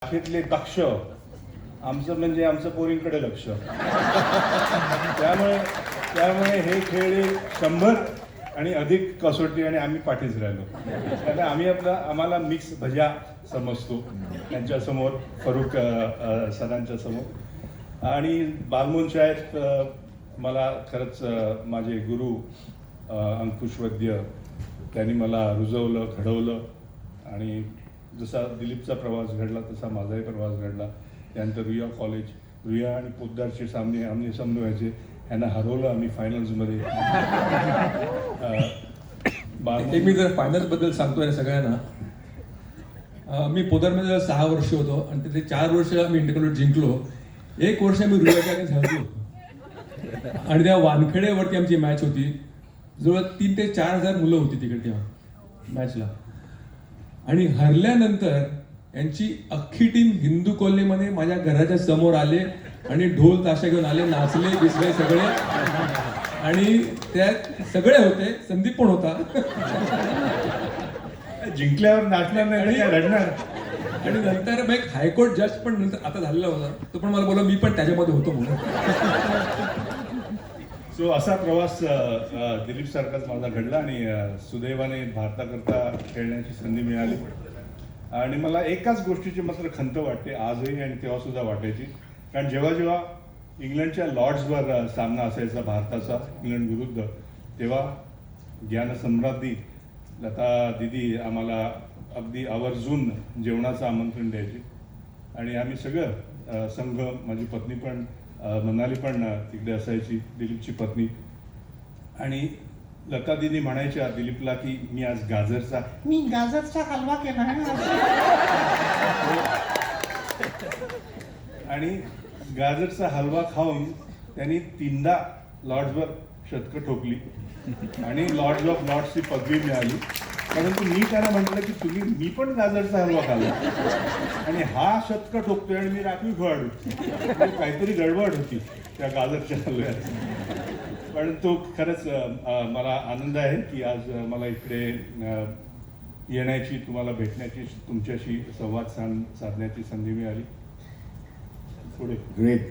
शाखेतले दक्ष आमचं म्हणजे आमचं पोरींकडे लक्ष. त्यामुळे त्यामुळे हे खेळ 100 आणि अधिक कसोटी आणि आम्ही पाठीच राहिलो. कारण आम्हाला मिक्स भज्या समजतो त्यांच्यासमोर, फरूक सरांच्या समोर. आणि बालमोहन शाळेत मला खरंच माझे गुरु अंकुश वैद्य त्यांनी मला रुजवलं, घडवलं. आणि जसा दिलीपचा प्रवास घडला तसा माझाही प्रवास घडला. त्यानंतर रुईया कॉलेज, रुईया आणि पोद्दारचे सामने व्हायचे. ह्यांना हरवलं आम्ही फायनल्समध्ये. मी जर फायनल्सबद्दल सांगतोय ना सगळ्यांना, मी पोद्दारमध्ये 6 वर्ष होतो आणि तिथे 4 वर्ष आम्ही इंटरकॉलेज जिंकलो. 1 वर्ष मी रुईयाच्या हरलो. आणि त्या वानखेडेवरती आमची मॅच होती. जवळ 3,000 ते 4,000 मुलं होती तिकडे तेव्हा मॅचला. आणि हरल्यानंतर यांची अख्खी टीम हिंदू कॉलनीमध्ये माझ्या घराच्या समोर आले आणि ढोल ताशा घेऊन आले, नाचले बिसले सगळे. आणि त्यात सगळे होते, संदीप पण होता. जिंकल्यावर नाचणार नाही, रडणार. आणि नंतर मग एक हायकोर्ट जज पण नंतर आता झालेला होता, तो पण मला बोलला मी पण त्याच्यामध्ये होतो म्हणून. सो असा प्रवास दिलीप सारखाच माझा घडला. आणि सुदैवाने भारताकरता खेळण्याची संधी मिळाली. आणि मला एकाच गोष्टीची मात्र खंत वाटते आजही, आणि तेव्हा सुद्धा वाटायची. कारण जेव्हा इंग्लंडच्या लॉर्ड्सवर सामना असायचा भारताचा इंग्लंड विरुद्ध, तेव्हा ज्ञानसम्राज्ञी लता दिदी आम्हाला अगदी आवर्जून जेवणाचं आमंत्रण द्यायची. आणि आम्ही सगळं संघ, माझी पत्नी पण, मनाली पण तिकडे असायची, दिलीपची पत्नी. आणि लता दिदी म्हणायच्या दिलीपला की मी आज गाजरचा हलवा केला आहे. आणि गाजरचा हलवा खाऊन त्यांनी 3दा लॉर्ड्सवर शतकं ठोकली आणि लॉर्ड्स ऑफ लॉर्ड्सची पदवी मिळाली. परंतु मी त्यांना म्हटलं की मी पण गाजरचा हलवा खाल्ला आणि हा शतकं ठोकतोय आणि मी राखीव खेळाडू. काहीतरी गडबड होती त्या गाजरच्या हलव्यात. परंतु खरंच मला आनंद आहे की आज मला इकडे येण्याची, तुम्हाला भेटण्याची, तुमच्याशी संवाद साधण्याची संधी मिळाली. पुढे ग्रेट